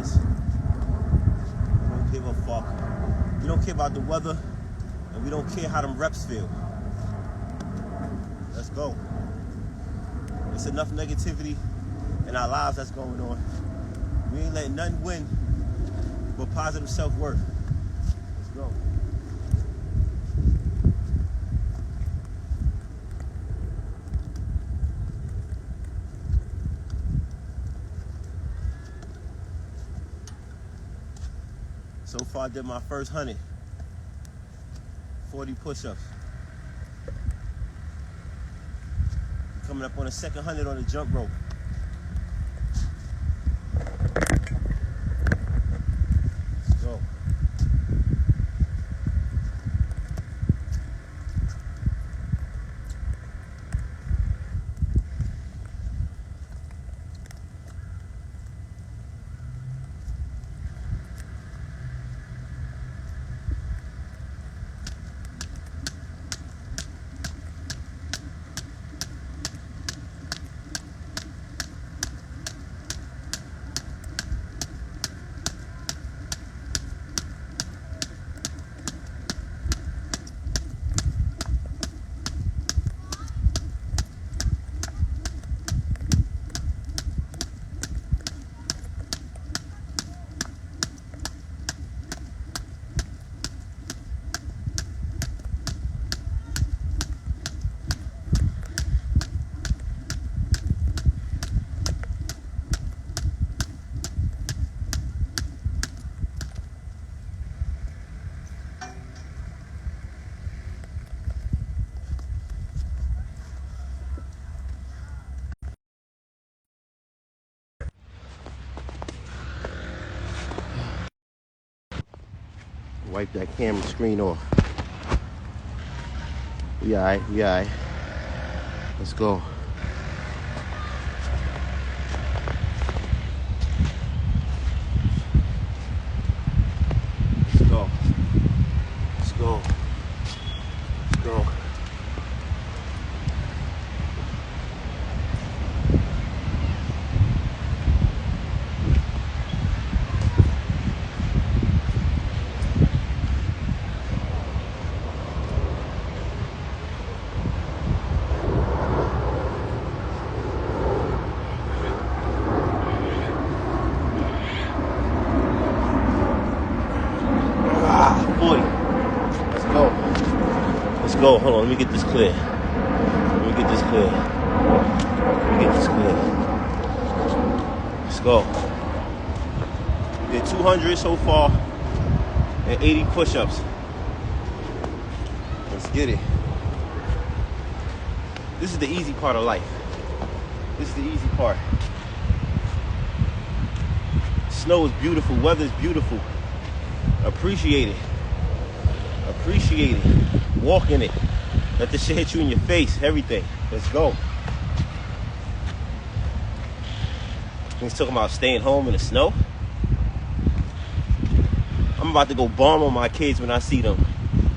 this. We don't give a fuck. We don't care about the weather, and we don't care how them reps feel. Let's go. It's enough negativity in our lives that's going on. We ain't letting nothing win but positive self-worth. Let's go. So far I did my first 100. 40 push-ups. Coming up on the second 100 on the jump rope. Let's go. Wipe that camera screen off. We all right, we all right. Let's go. Let's go. Let's go. Let's go. Go. Hold on, let me get this clear. Let me get this clear. Let me get this clear. Let's go. Did 200 so far and 80 push-ups. Let's get it. This is the easy part of life. This is the easy part. Snow is beautiful. Weather is beautiful. Appreciate it. Appreciate it. Walk in it. Let the shit hit you in your face. Everything. Let's go. He's talking about staying home in the snow. I'm about to go bomb on my kids when I see them.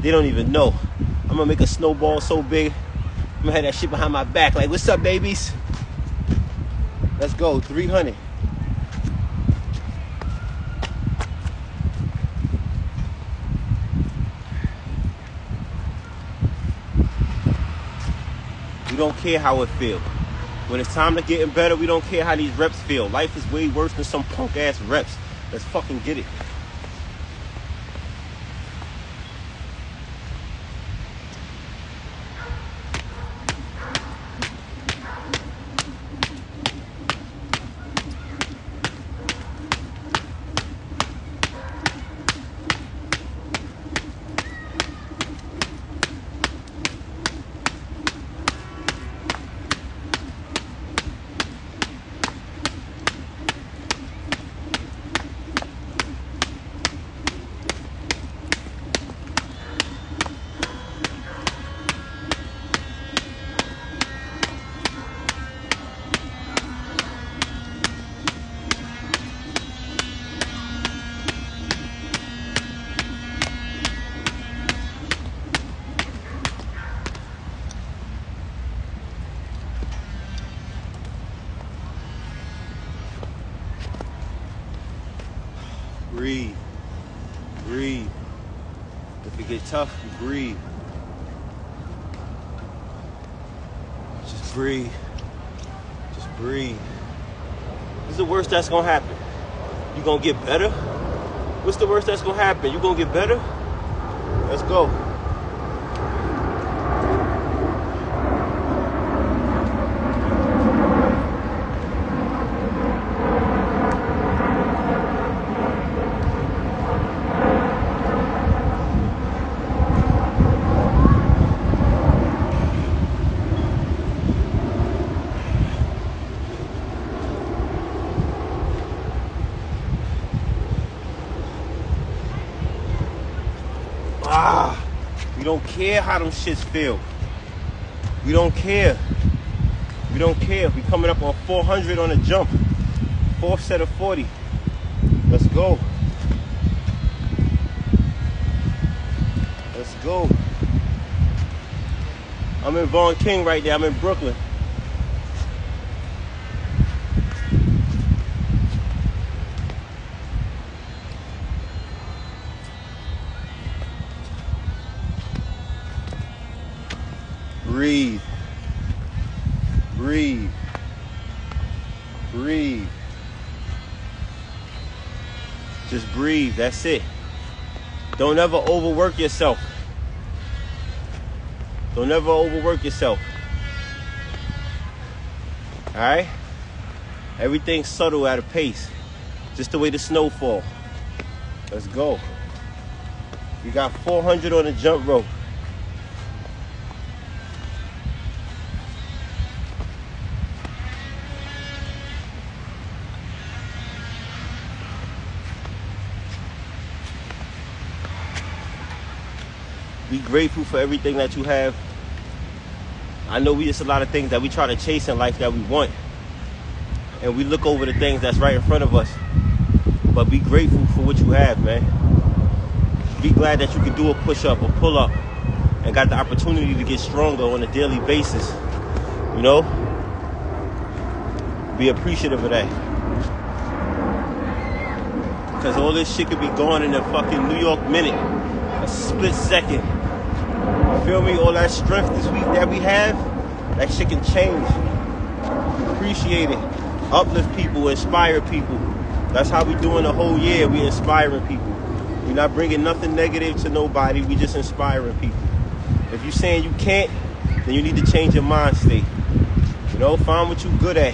They don't even know. I'm gonna make a snowball so big. I'm gonna have that shit behind my back. Like, what's up, babies? Let's go. 300. We don't care how it feels. When it's time to getting better, we don't care how these reps feel. Life is way worse than some punk ass reps. Let's fucking get it. breathe. Breathe. If it get tough, breathe. Just breathe. Just breathe. What's the worst that's gonna happen? You gonna get better? What's the worst that's gonna happen? You gonna get better? Let's go. We don't care how them shits feel. We don't care. We don't care. We coming up on 400 on a jump. Fourth set of 40. Let's go. Let's go. I'm in Vaughn King right now. I'm in Brooklyn. Breathe. Breathe. Breathe. Just breathe. That's it. Don't ever overwork yourself. Don't ever overwork yourself. Alright? Everything's subtle at a pace. Just the way the snow fall. Let's go. We got 400 on the jump rope. Be grateful for everything that you have. I know it's a lot of things that we try to chase in life that we want. And we look over the things that's right in front of us. But be grateful for what you have, man. Be glad that you can do a push-up, a pull-up, and got the opportunity to get stronger on a daily basis. You know? Be appreciative of that. Because all this shit could be gone in a fucking New York minute. A split second. You feel me? All that strength this week that we have, that shit can change. Appreciate it. Uplift people, inspire people. That's how we doing the whole year. We inspiring people. We're not bringing nothing negative to nobody. We just inspiring people. If you're saying you can't, then you need to change your mind state. You know, find what you're good at.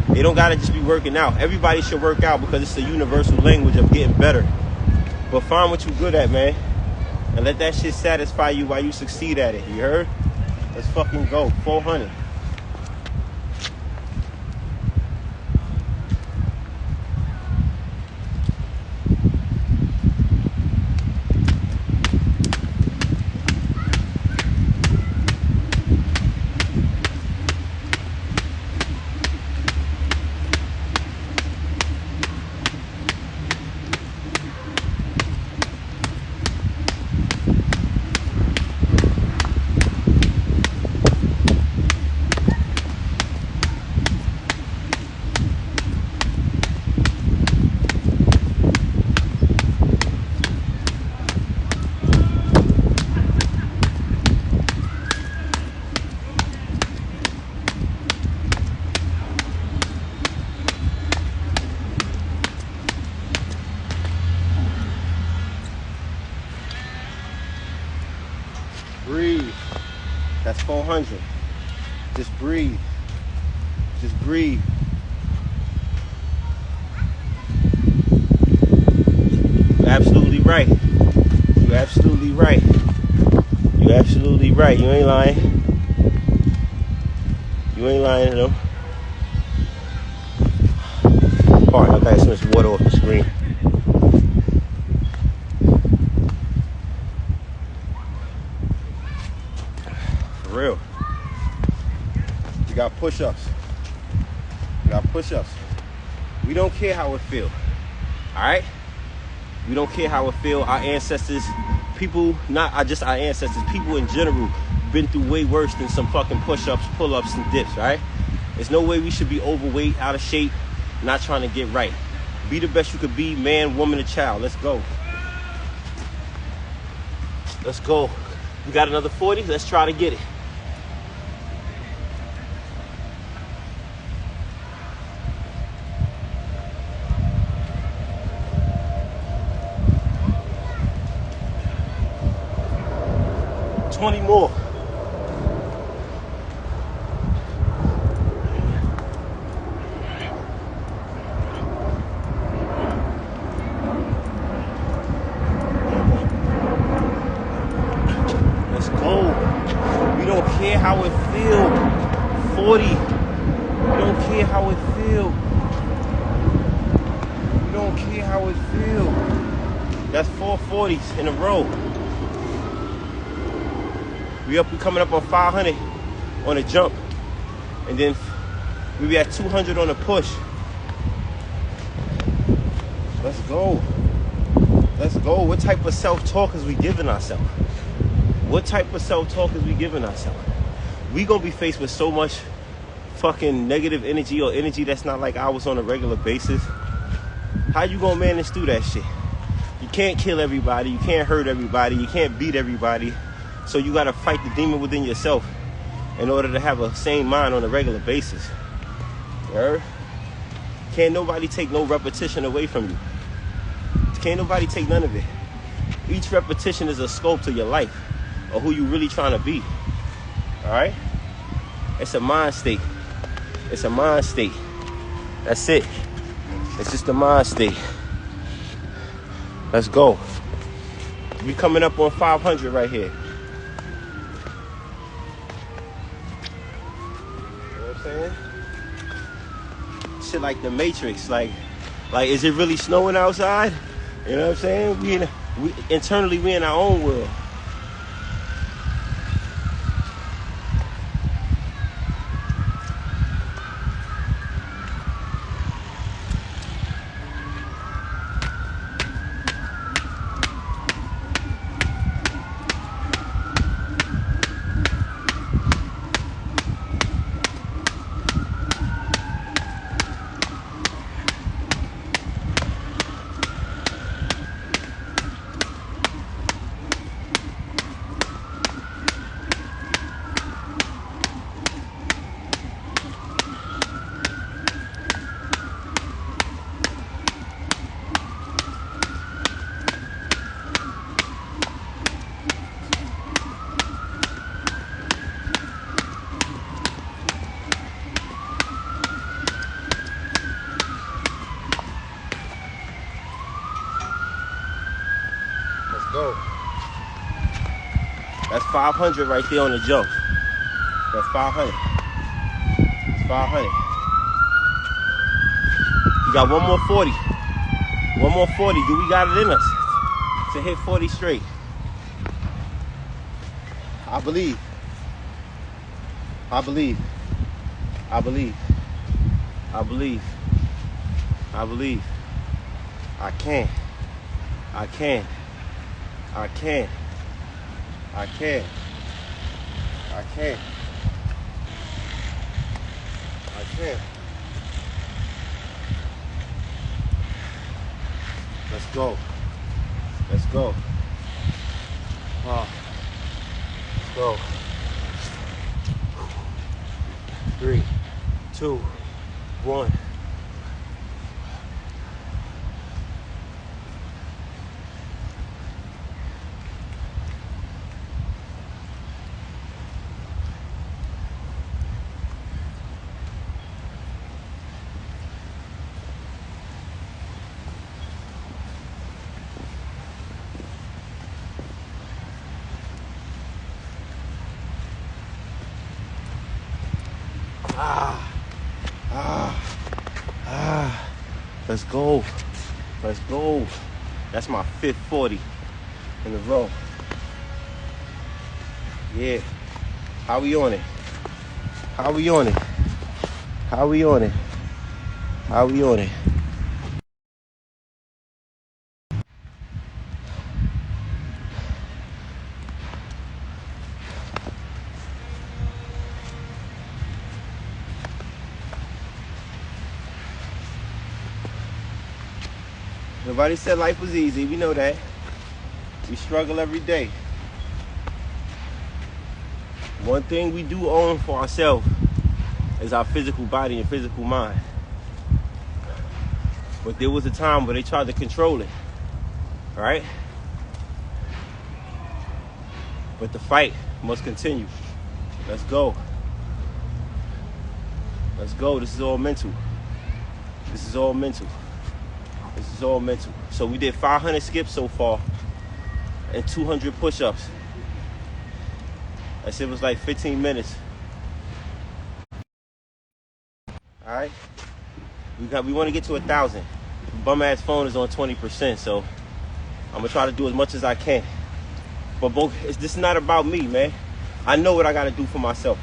They don't gotta just be working out. Everybody should work out because it's the universal language of getting better. But find what you're good at, man. And let that shit satisfy you while you succeed at it. You heard? Let's fucking go. 400. Breathe. That's 400. Just breathe. Just breathe. You're absolutely right. You're absolutely right. You're absolutely right. You ain't lying. You ain't lying, you know. Alright, I gotta switch water off the screen. For real. You got push-ups. You got push-ups. We don't care how it feel. Alright? We don't care how it feel. Our ancestors, people, not just our ancestors, people in general, been through way worse than some fucking push-ups, pull-ups, and dips, right? There's no way we should be overweight, out of shape, not trying to get right. Be the best you could be, man, woman, and child. Let's go. Let's go. We got another 40. Let's try to get it. $20 more. Let's go. We don't care how it feels. 40. We don't care how it feels. We don't care how it feels. That's 4 40s in a row. We coming up on 500 on a jump, and then we be at 200 on a push. Let's go. Let's go. What type of self-talk is we giving ourselves? What type of self-talk is we giving ourselves? We gonna be faced with so much fucking negative energy or energy that's not like ours on a regular basis. How you gonna manage through that shit? You can't kill everybody. You can't hurt everybody. You can't beat everybody. So you gotta fight the demon within yourself in order to have a sane mind on a regular basis. You heard? Can't nobody take no repetition away from you. Can't nobody take none of it. Each repetition is a scope to your life or who you really trying to be. Alright? It's a mind state. It's a mind state. That's it. It's just a mind state. Let's go. We coming up on 500 right here. Saying? Shit like the Matrix, like is it really snowing outside? You know what I'm saying? We internally we in our own world. Go. That's 500 right there on the jump. That's 500. It's 500. You got one more 40. One more 40. Do we got it in us to hit 40 straight? I believe. I believe. I believe. I believe. I believe. I can. I can. I can. I can. I can. I can. Let's go. Let's go. Let's go. 3, 2, 1. Let's go. Let's go. That's my 5th 40 in a row. Yeah. How we on it? How we on it? How we on it? How we on it? Nobody said life was easy. We know that. We struggle every day. One thing we do own for ourselves is our physical body and physical mind. But there was a time where they tried to control it. Right? But the fight must continue. Let's go. Let's go. This is all mental. This is all mental. This is all mental. So we did 500 skips so far and 200 push-ups. That shit was like 15 minutes. All right? We want to get to 1,000. Bum ass phone is on 20%, so I'm gonna try to do as much as I can. But this is not about me, man. I know what I gotta do for myself.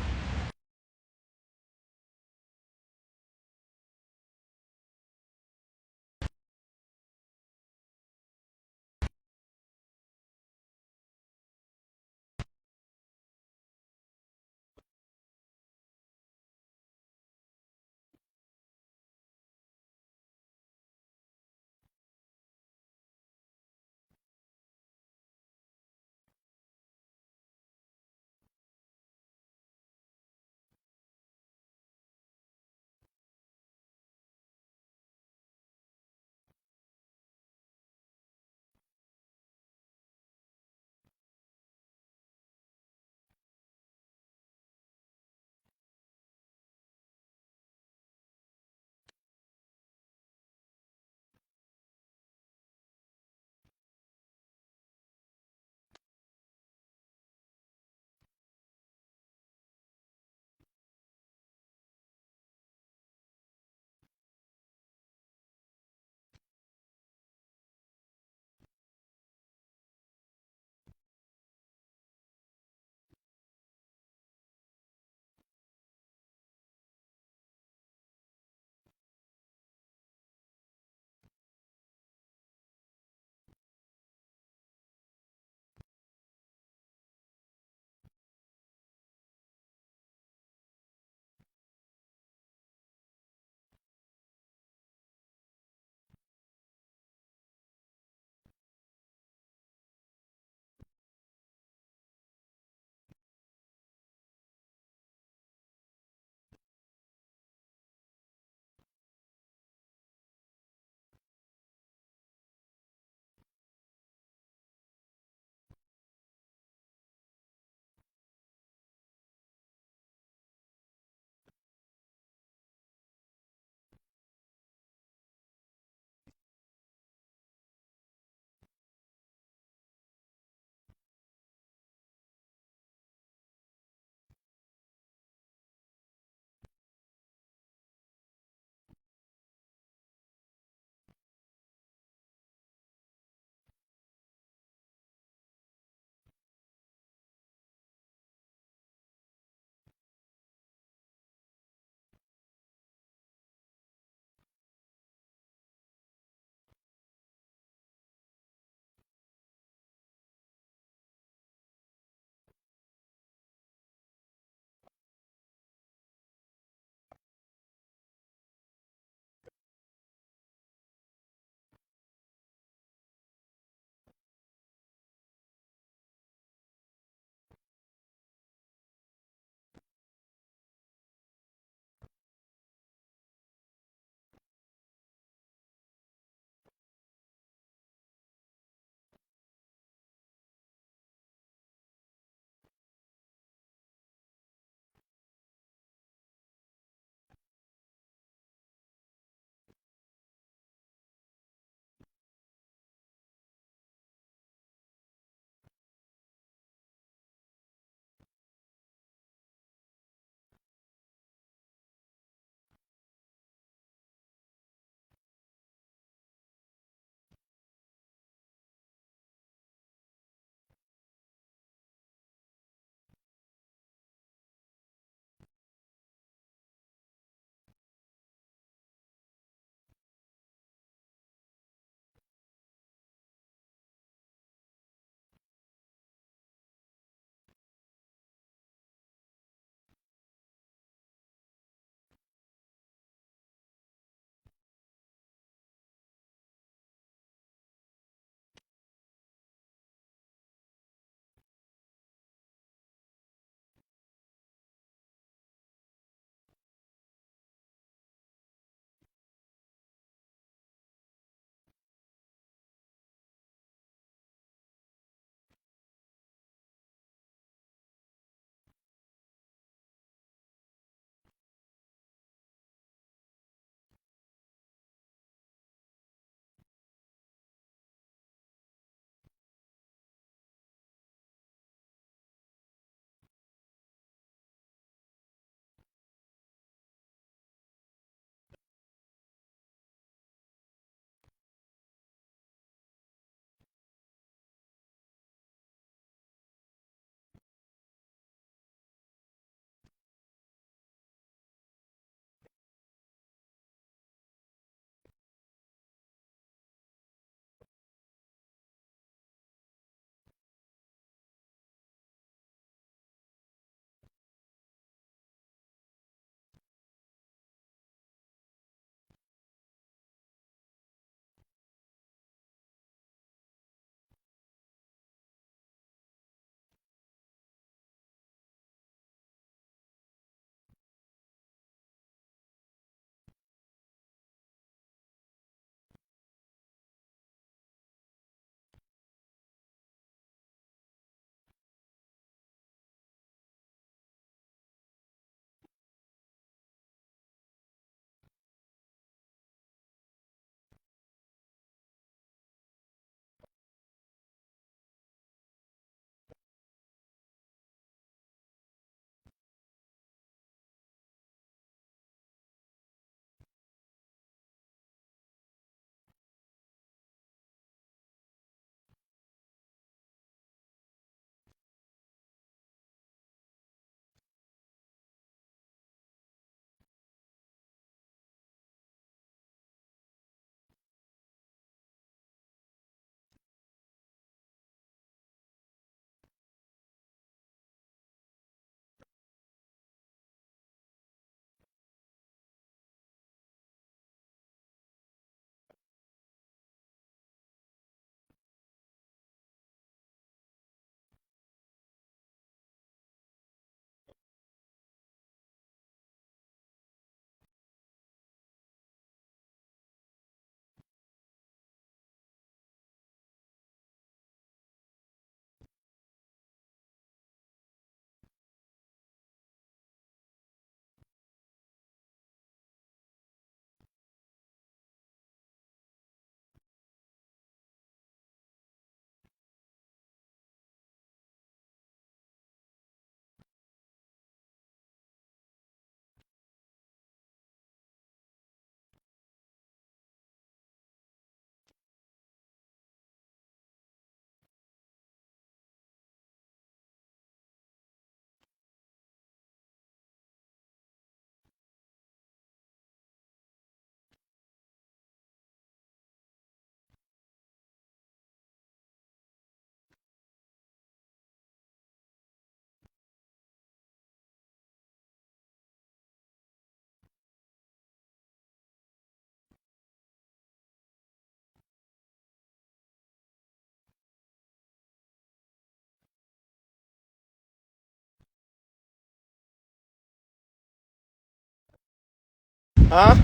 Huh?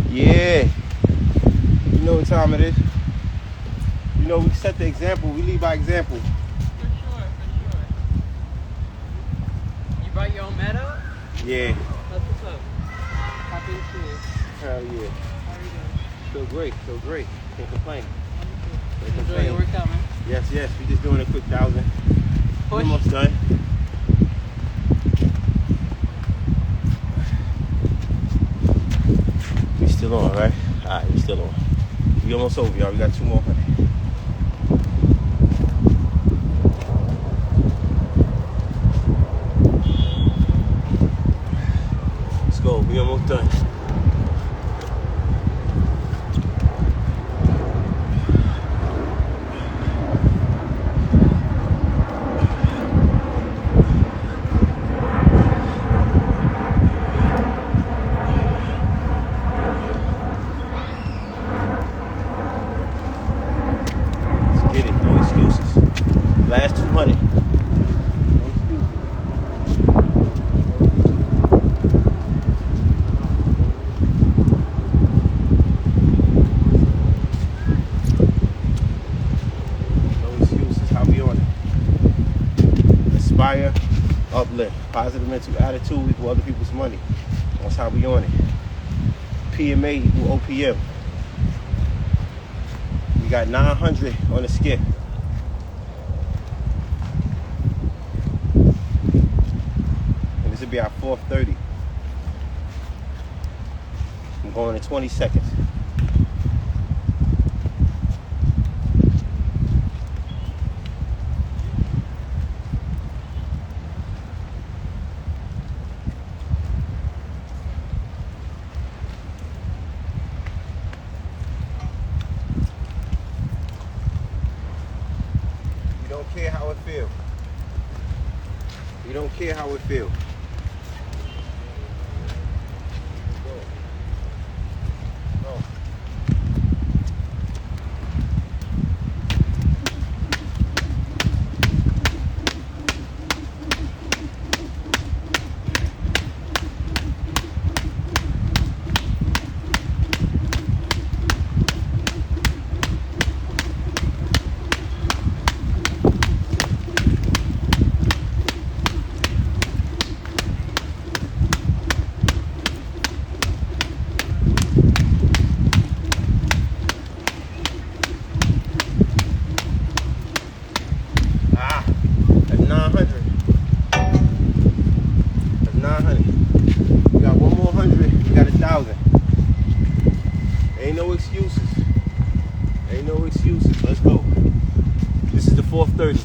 Yeah. You know what time it is. You know, we set the example. We lead by example. For sure. You brought your own meadow? Yeah. That's what's up. Happy to see you. Hell yeah. How are you doing? Feel great. Can't complain. Enjoy your workout, man. Yes. We just doing a quick 1,000. Push. Almost done. We still on, right? Alright, we still on. We almost over, y'all. We got 2 more hundred. Let's go. We almost done. Get it, no excuses. Last 200. No excuses. How we on it? Inspire, uplift, positive mental attitude equal other people's money. That's how we on it. PMA equal OPM. We got 900 on the skip. And this will be our 430. I'm going in 20 seconds. You don't care how it feels. You don't care how it feels. Go. Go. That's 900. That's 900. We got one more 100. We got 1,000. Ain't no excuses. Ain't no excuses. Let's go. This is the 430.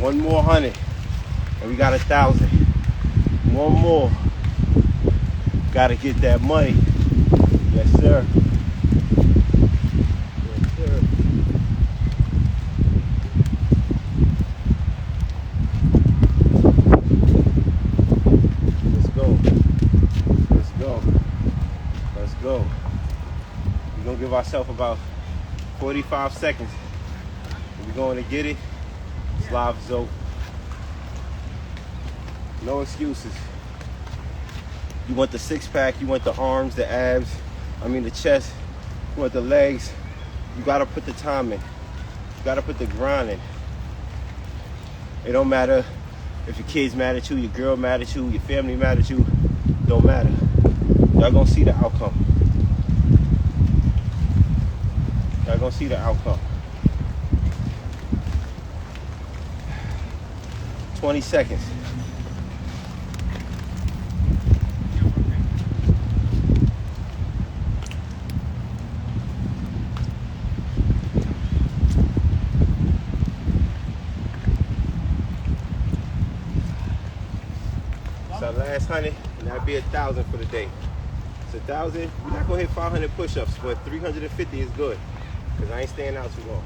One more 100, and we got 1,000. One more. Gotta get that money. Yes, sir. Yes, sir. Let's go. Let's go. Let's go. We're gonna give ourselves about 45 seconds. We're going to get it. Live is over. No excuses. You want the 6-pack, you want the arms, the abs, the chest, you want the legs. You gotta put the time in. You gotta put the grind in. It don't matter if your kid's mad at you, your girl mad at you, your family mad at you. Don't matter. Y'all gonna see the outcome. Y'all gonna see the outcome. 20 seconds. It's our last 100, and that'll be 1,000 for the day. It's 1,000. We're not gonna hit 500 push-ups, but 350 is good, because I ain't staying out too long.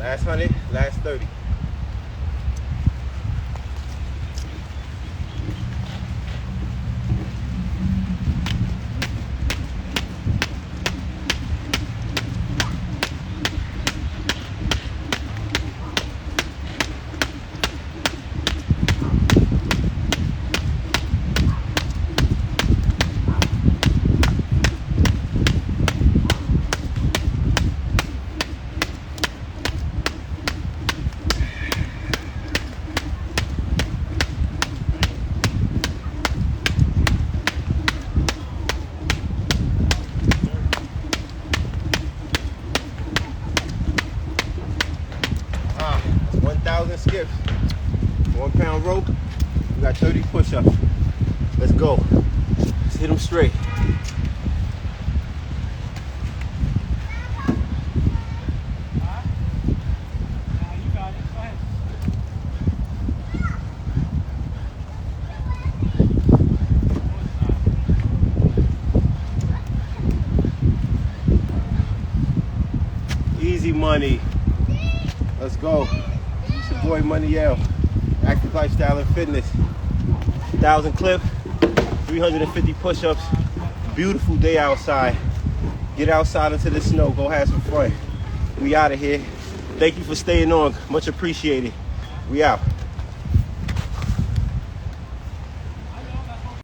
Last 100, last 30. That's 1,000 skips. 1 pound rope. We got 30 push-ups. Let's go. Let's hit them straight. You got it. Go ahead. Easy money. Let's go. It's your boy Money L. Active Lifestyle and Fitness. 1,000 clip, 350 push-ups. Beautiful day outside. Get outside into the snow. Go have some fun. We out of here. Thank you for staying on. Much appreciated. We out.